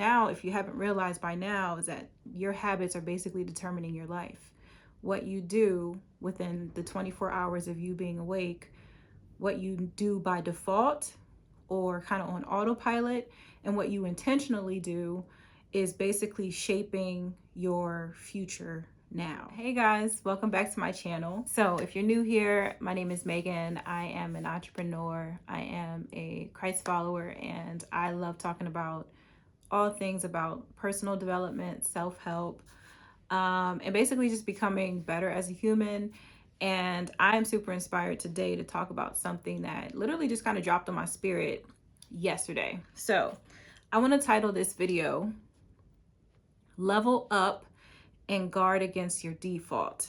Now, if you haven't realized by now, is that your habits are basically determining your life. What you do within the 24 hours of you being awake, what you do by default or kind of on autopilot, and what you intentionally do is basically shaping your future now. Hey guys, welcome back to my channel. So if you're new here, my name is Megan. I am an entrepreneur. I am a Christ follower, and I love talking about all things about personal development, self-help, and basically just becoming better as a human. And I'm super inspired today to talk about something that literally just kind of dropped on my spirit yesterday. So I want to title this video, Level Up and Guard Against Your Default.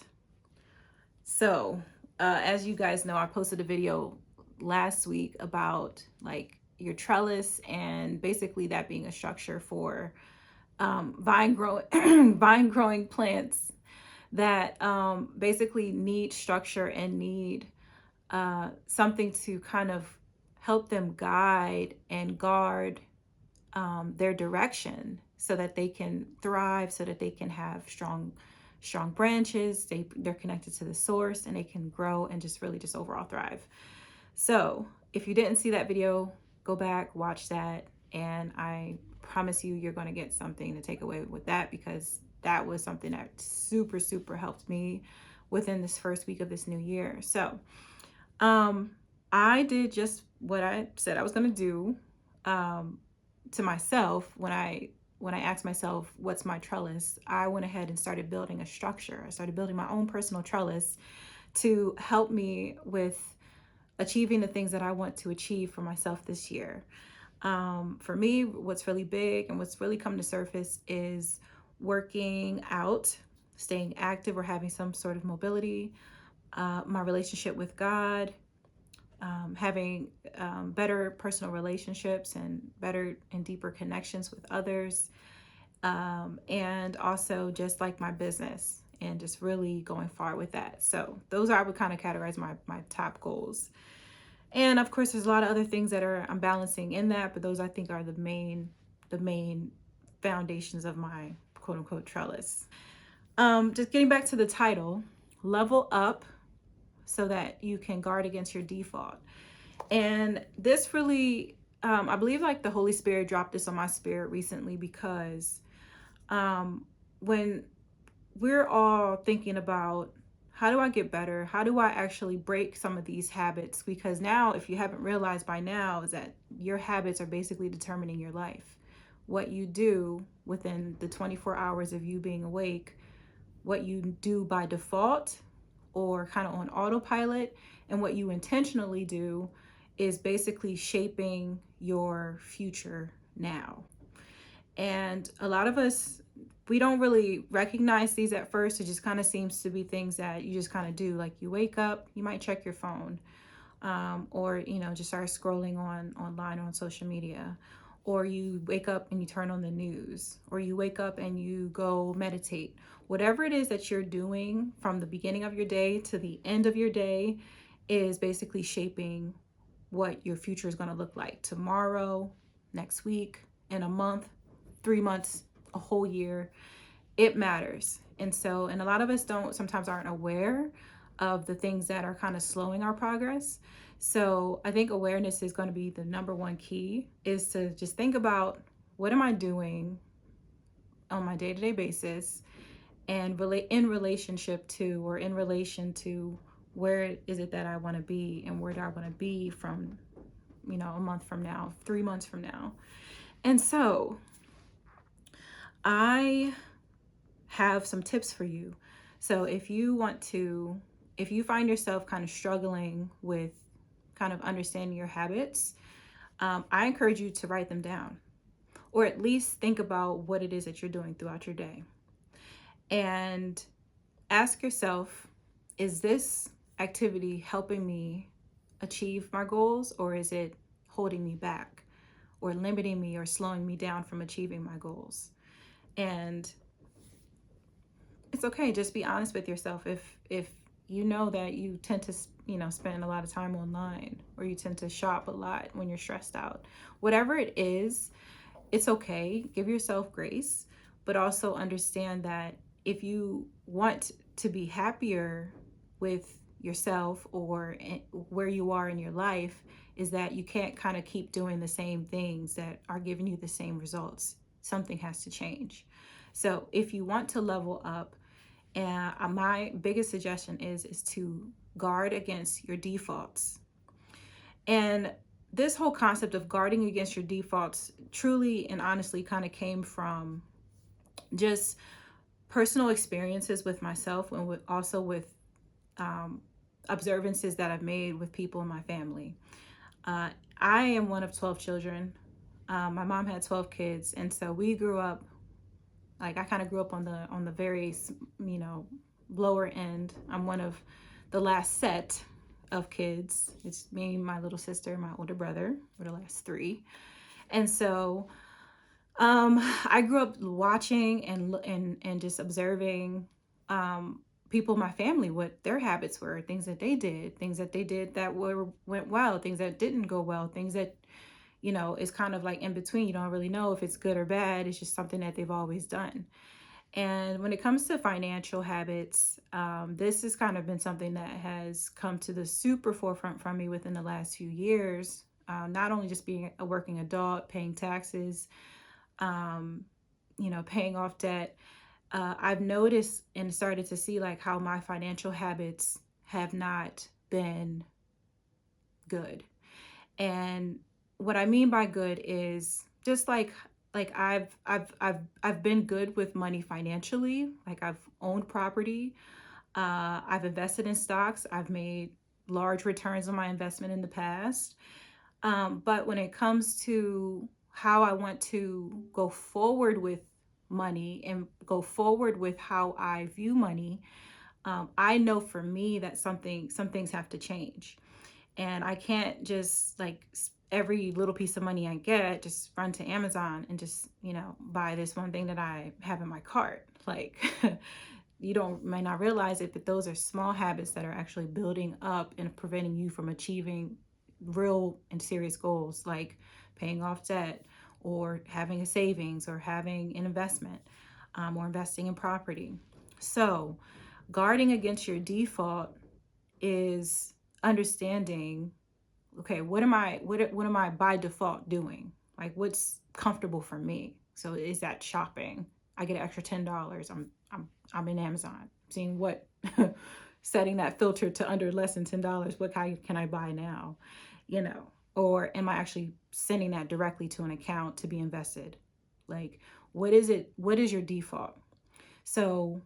So as you guys know, I posted a video last week about like your trellis and basically that being a structure for vine growing plants that basically need structure and need something to kind of help them guide and guard their direction so that they can thrive, so that they can have strong branches. They're connected to the source and they can grow and just really just overall thrive. So if you didn't see that video, go back, watch that, and I promise you, you're going to get something to take away with that, because that was something that super helped me within this first week of this new year. So I did just what I said I was going to do to myself when I asked myself, what's my trellis? I went ahead and started building a structure. I started building my own personal trellis to help me with achieving the things that I want to achieve for myself this year. For me, what's really big and what's really come to surface is working out, staying active, or having some sort of mobility, my relationship with God, having better personal relationships and better and deeper connections with others, and also just like my business and just really going far with that. So those I would kind of categorize my top goals. And of course, there's a lot of other things that I'm balancing in that, but those I think are the main foundations of my quote unquote trellis. Just getting back to the title, Level Up so that you can guard against your default. And this really, I believe like the Holy Spirit dropped this on my spirit recently, because when we're all thinking about how do I get better? How do I actually break some of these habits? Because now, if you haven't realized by now, is that your habits are basically determining your life. What you do within the 24 hours of you being awake, what you do by default or kind of on autopilot, and what you intentionally do is basically shaping your future now. And a lot of us, we don't really recognize these at first. It just kind of seems to be things that you just kind of do. Like you wake up, you might check your phone, or just start scrolling online or on social media, or you wake up and you turn on the news, or you wake up and you go meditate. Whatever it is that you're doing from the beginning of your day to the end of your day is basically shaping what your future is going to look like tomorrow, next week, in a month, 3 months, a whole year. It matters. And a lot of us sometimes aren't aware of the things that are kind of slowing our progress. So I think awareness is going to be the number one key, is to just think about, what am I doing on my day-to-day basis, and in relationship to, or in relation to, where is it that I want to be, and where do I want to be from, a month from now, 3 months from now. And so I have some tips for you. So if you find yourself kind of struggling with kind of understanding your habits, I encourage you to write them down, or at least think about what it is that you're doing throughout your day. And ask yourself, is this activity helping me achieve my goals, or is it holding me back, or limiting me, or slowing me down from achieving my goals? And it's okay, just be honest with yourself. If you know that you tend to spend a lot of time online, or you tend to shop a lot when you're stressed out, whatever it is, it's okay. Give yourself grace, but also understand that if you want to be happier with yourself or where you are in your life, is that you can't kind of keep doing the same things that are giving you the same results. Something has to change. So if you want to level up, and my biggest suggestion is to guard against your defaults. And this whole concept of guarding against your defaults truly and honestly kind of came from just personal experiences with myself and also with um, observances that I've made with people in my family. Uh, I am one of 12 children. My mom had 12 kids, and so we grew up, like, I kind of grew up on the very, you know, lower end. I'm one of the last set of kids. It's me, my little sister, my older brother. We're the last three. And so I grew up watching and just observing people in my family, what their habits were, things that they did that went well, things that didn't go well, things that, you know, is kind of like in between. You don't really know if it's good or bad. It's just something that they've always done. And when it comes to financial habits, this has kind of been something that has come to the super forefront from me within the last few years. Not only just being a working adult, paying taxes, um, you know, paying off debt. I've noticed and started to see like how my financial habits have not been good. And what I mean by good is just like I've been good with money financially. Like I've owned property. I've invested in stocks. I've made large returns on my investment in the past. But when it comes to how I want to go forward with money and go forward with how I view money, I know for me that some things have to change. And I can't just like every little piece of money I get, just run to Amazon and just, you know, buy this one thing that I have in my cart. Like, you don't might not realize it, but those are small habits that are actually building up and preventing you from achieving real and serious goals, like paying off debt or having a savings or having an investment, or investing in property. So guarding against your default is understanding, okay, what am I by default doing? Like what's comfortable for me? So is that shopping? I get an extra $10. I'm in Amazon seeing what setting that filter to under less than $10. What can I buy now? You know, or am I actually sending that directly to an account to be invested? Like what is it? What is your default? So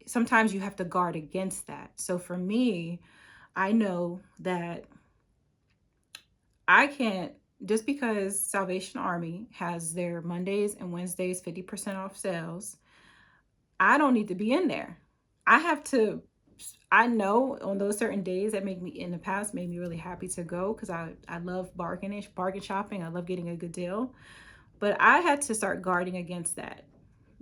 sometimes you have to guard against that. So for me, I know that I can't, just because Salvation Army has their Mondays and Wednesdays 50% off sales, I don't need to be in there. I have to, I know on those certain days that make me, in the past, made me really happy to go because I love bargain shopping. I love getting a good deal. But I had to start guarding against that.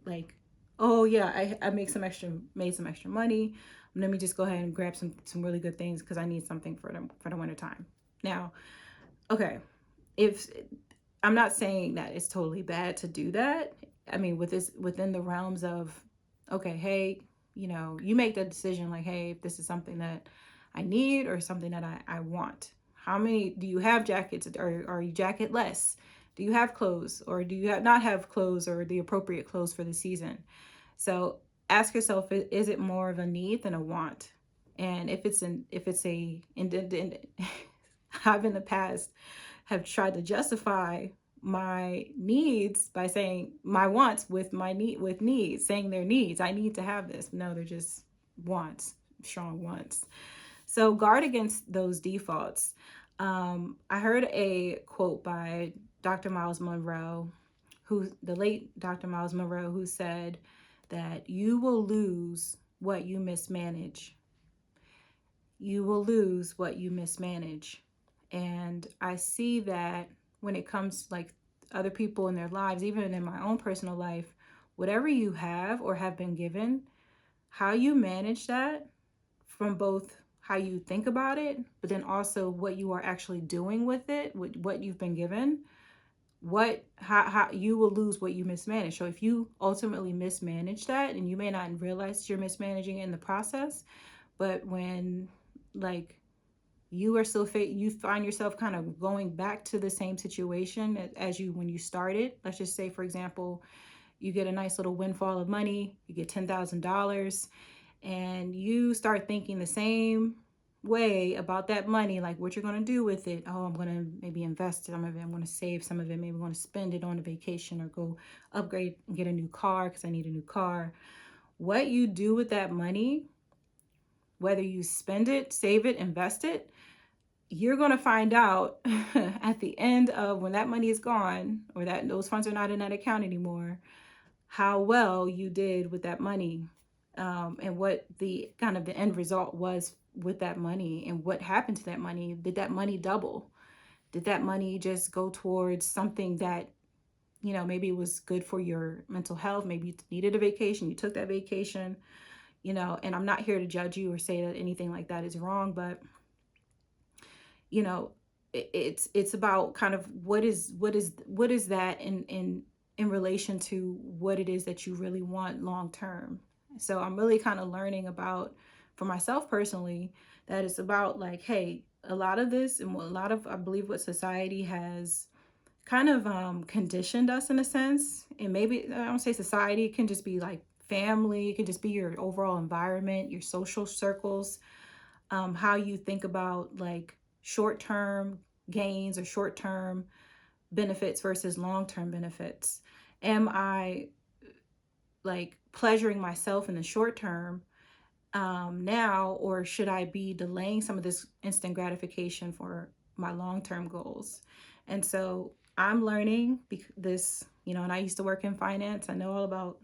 Like, oh yeah, I made some extra money. Let me just go ahead and grab some really good things because I need something for the winter time. Now, okay, if I'm not saying that it's totally bad to do that. I mean, with this within the realms of, okay, hey, you know, you make the decision like, hey, if this is something that I need or something that I want. How many do you have jackets, or are you jacketless? Do you have clothes, or do you not have clothes or the appropriate clothes for the season? So ask yourself, is it more of a need than a want? And if it's a, I've in the past have tried to justify my needs by saying my wants with needs, saying their needs. I need to have this. No, they're just wants, strong wants. So guard against those defaults. I heard a quote by Dr. Miles Monroe, the late Dr. Miles Monroe, who said that you will lose what you mismanage. You will lose what you mismanage. And I see that when it comes like other people in their lives, even in my own personal life, whatever you have or have been given, how you manage that, from both how you think about it, but then also what you are actually doing with it, with what you've been given, how you will lose what you mismanage. So if you ultimately mismanage that, and you may not realize you're mismanaging it in the process, but when like you are still you find yourself kind of going back to the same situation as you when you started. Let's just say, for example, you get a nice little windfall of money, you get $10,000, and you start thinking the same way about that money, like what you're going to do with it. Oh, I'm going to maybe invest some of it, I'm going to save some of it, maybe I'm going to spend it on a vacation or go upgrade and get a new car because I need a new car. What you do with that money, whether you spend it, save it, invest it, you're going to find out at the end of when that money is gone, or that those funds are not in that account anymore, how well you did with that money, and what the kind of the end result was with that money, and what happened to that money. Did that money double? Did that money just go towards something that, maybe it was good for your mental health? Maybe you needed a vacation, you took that vacation, and I'm not here to judge you or say that anything like that is wrong, but it's about kind of what is that in relation to what it is that you really want long term. So I'm really kind of learning about, for myself personally, that it's about like, hey, a lot of this, and a lot of, I believe, what society has kind of conditioned us in a sense, and maybe I don't say society, it can just be like family, it can just be your overall environment, your social circles, how you think about like short-term gains or short-term benefits versus long-term benefits. Am I like pleasuring myself in the short term now, or should I be delaying some of this instant gratification for my long-term goals? And so I'm learning this, and I used to work in finance. I know all about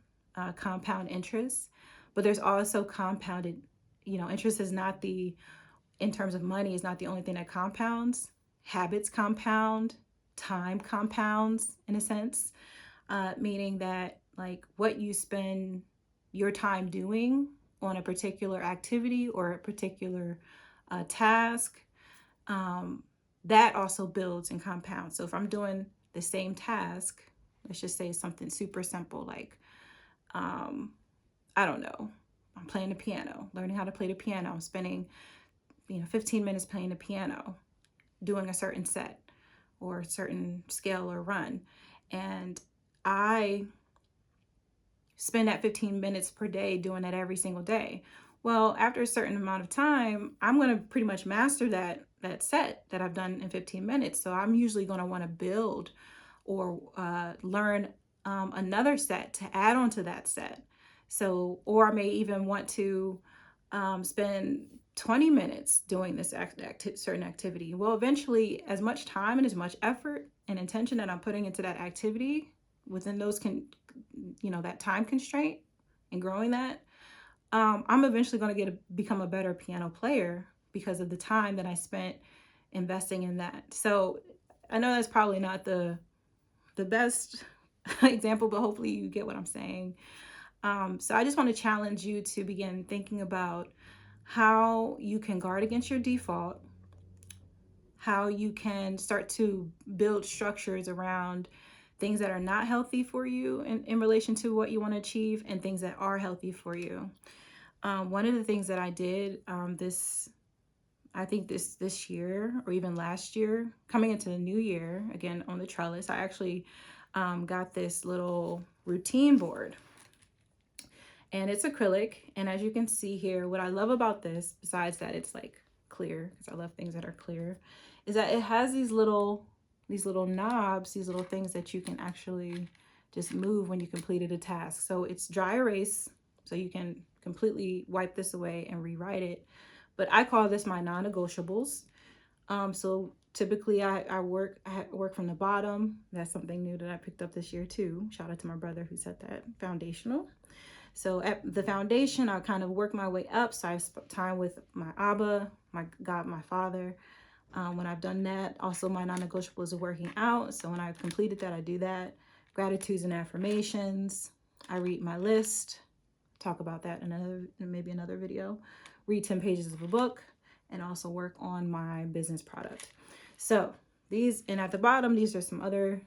compound interest, but there's also compounded, interest is not the, in terms of money, is not the only thing that compounds. Habits compound, time compounds in a sense, meaning that like what you spend your time doing on a particular activity or a particular task, that also builds and compounds. So if I'm doing the same task, let's just say something super simple, like, I don't know, I'm playing the piano, learning how to play the piano. I'm spending 15 minutes playing the piano, doing a certain set or a certain scale or run. And I spend that 15 minutes per day doing that every single day. Well, after a certain amount of time, I'm going to pretty much master that set that I've done in 15 minutes. So I'm usually going to want to build or learn another set to add on to that set. So, or I may even want to spend 20 minutes doing this certain activity. Well, eventually, as much time and as much effort and intention that I'm putting into that activity within those that time constraint and growing that, I'm eventually going to become a better piano player because of the time that I spent investing in that. So I know that's probably not the best example, but hopefully you get what I'm saying. So I just want to challenge you to begin thinking about how you can guard against your default, how you can start to build structures around things that are not healthy for you in relation to what you want to achieve, and things that are healthy for you. One of the things that I did I think this year, or even last year, coming into the new year, again on the trellis, I actually got this little routine board. And it's acrylic. And as you can see here, what I love about this, besides that it's like clear, because I love things that are clear, is that it has these little knobs, these little things that you can actually just move when you completed a task. So it's dry erase, so you can completely wipe this away and rewrite it. But I call this my non-negotiables. So typically I work from the bottom. That's something new that I picked up this year too. Shout out to my brother who set that foundational. So at the foundation, I kind of work my way up. So I spent time with my Abba, my God, my Father. When I've done that, also my non-negotiables are working out. So when I've completed that, I do that. Gratitudes and affirmations. I read my list. Talk about that in maybe another video. Read 10 pages of a book, and also work on my business product. So these, and at the bottom, these are some other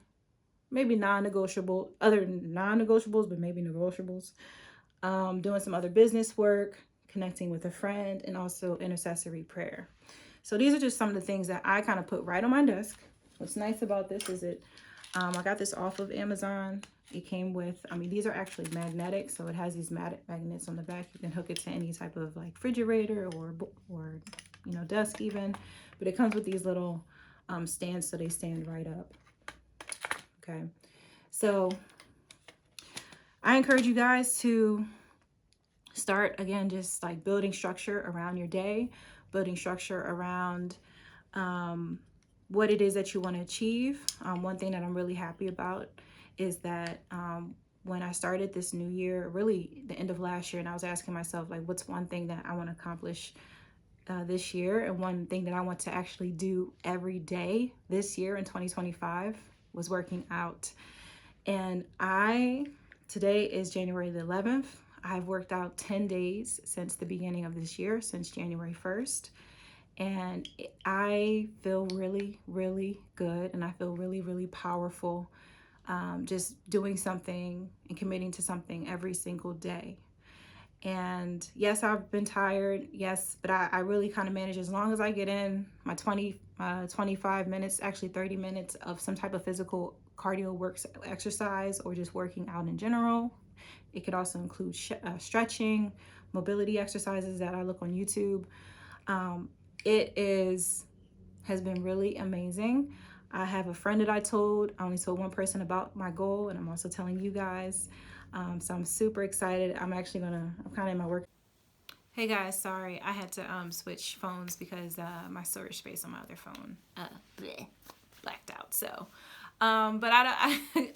maybe non-negotiable, other non-negotiables, but maybe negotiables. Doing some other business work, connecting with a friend, and also intercessory prayer. So these are just some of the things that I kind of put right on my desk. What's nice about this is I got this off of Amazon. It came with, I mean, these are actually magnetic, so it has these magnets on the back. You can hook it to any type of like refrigerator or desk even. But it comes with these little stands, so they stand right up. Okay, so I encourage you guys to start again, just like building structure around your day, building structure around what it is that you want to achieve. One thing that I'm really happy about is that when I started this new year, really the end of last year, and I was asking myself, like, what's one thing that I want to accomplish this year, and one thing that I want to actually do every day this year in 2025 was working out. And today is January the 11th. I've worked out 10 days since the beginning of this year, since January 1st. And I feel really, really good. And I feel really, really powerful just doing something and committing to something every single day. And yes, I've been tired. Yes, but I really kind of manage as long as I get in my 25 minutes, actually 30 minutes of some type of physical cardio exercise or just working out in general. It could also include stretching, mobility exercises that I look on YouTube. Has been really amazing. I have a friend that I only told one person about my goal, and I'm also telling you guys. So I'm super excited. I'm kind of in my work. Hey guys, sorry, I had to switch phones because my storage space on my other phone blacked out. So, but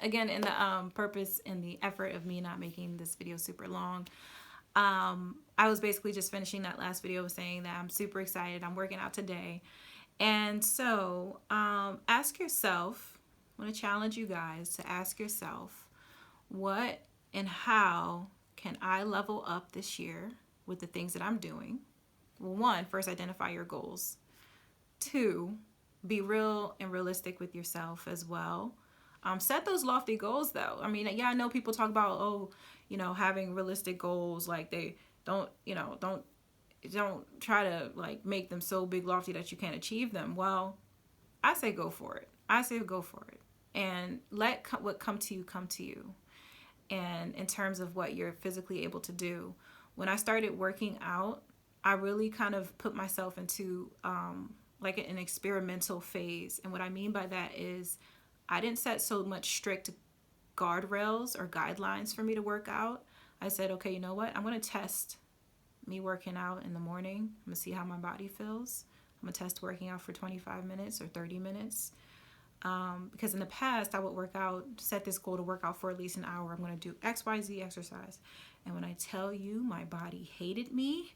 again, in the purpose and the effort of me not making this video super long, I was basically just finishing that last video saying that I'm super excited. I'm working out today. And so ask yourself, I want to challenge you guys to ask yourself, what and how can I level up this year with the things that I'm doing? Well, one, first identify your goals. Two, be real and realistic with yourself as well. Set those lofty goals though. I mean, yeah, I know people talk about, having realistic goals, like they don't try to like make them so big lofty that you can't achieve them. Well, I say go for it. And let what come to you. And in terms of what you're physically able to do, when I started working out, I really kind of put myself into like an experimental phase. And what I mean by that is I didn't set so much strict guardrails or guidelines for me to work out. I said, okay, you know what? I'm going to test me working out in the morning. I'm going to see how my body feels. I'm going to test working out for 25 minutes or 30 minutes. Because in the past, I would set this goal to work out for at least an hour. I'm going to do XYZ exercise. And when I tell you, my body hated me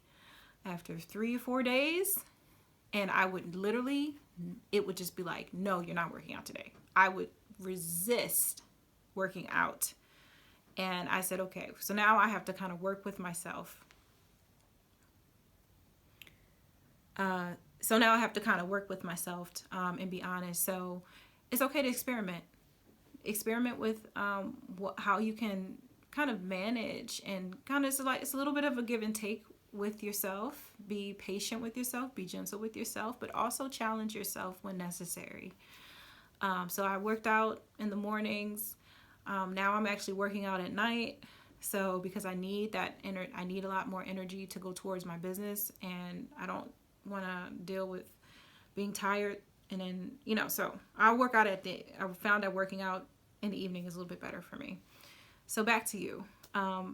after 3 or 4 days. And I would it would just be like, no, you're not working out today. I would resist working out. And I said, okay, so now I have to kind of work with myself. And be honest. So it's okay to experiment with how you can kind of manage, and kind of it's a little bit of a give and take with yourself. Be patient with yourself, be gentle with yourself, but also challenge yourself when necessary. So I worked out in the mornings. Now I'm actually working out at night. So because I need I need a lot more energy to go towards my business, and I don't want to deal with being tired. And then, so I found that working out in the evening is a little bit better for me. So back to you.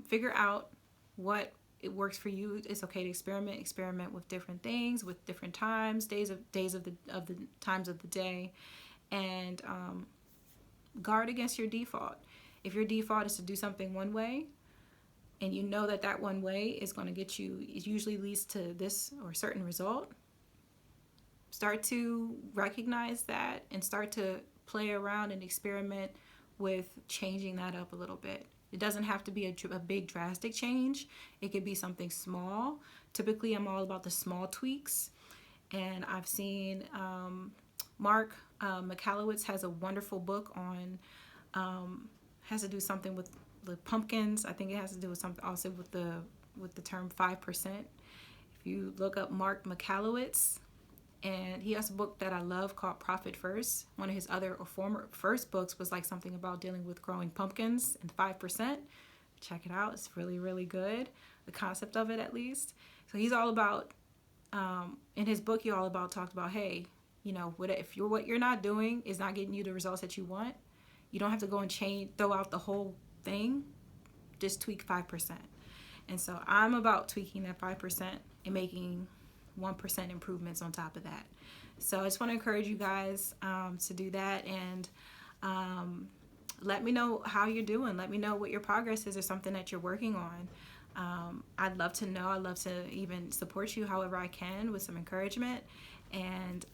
Figure out what it works for you. It's okay to experiment with different things, with different times, days of the times of the day, and guard against your default. If your default is to do something one way, and you know that one way is going to get you, it usually leads to this or certain result, start to recognize that and start to play around and experiment with changing that up a little bit. It doesn't have to be a big drastic change. It could be something small. Typically, I'm all about the small tweaks. And I've seen Mark Michalowicz has a wonderful book on Has to do something with the pumpkins. I think it has to do with something also with the term 5%. If you look up Mark Michalowicz, and he has a book that I love called Profit First. One of his other or former first books was like something about dealing with growing pumpkins and 5%. Check it out. It's really, really good. The concept of it, at least. So he's all about, in his book, he all about talked about, hey, you know, what you're not doing is not getting you the results that you want. You don't have to go and throw out the whole thing. Just tweak 5%. And so I'm about tweaking that 5% and making 1% improvements on top of that. So I just want to encourage you guys to do that, and let me know how you're doing. Let me know what your progress is or something that you're working on. I'd love to know. I'd love to even support you however I can with some encouragement. And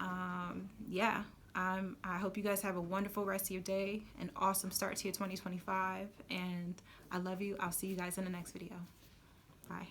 yeah, I hope you guys have a wonderful rest of your day, an awesome start to your 2025. And I love you. I'll see you guys in the next video. Bye.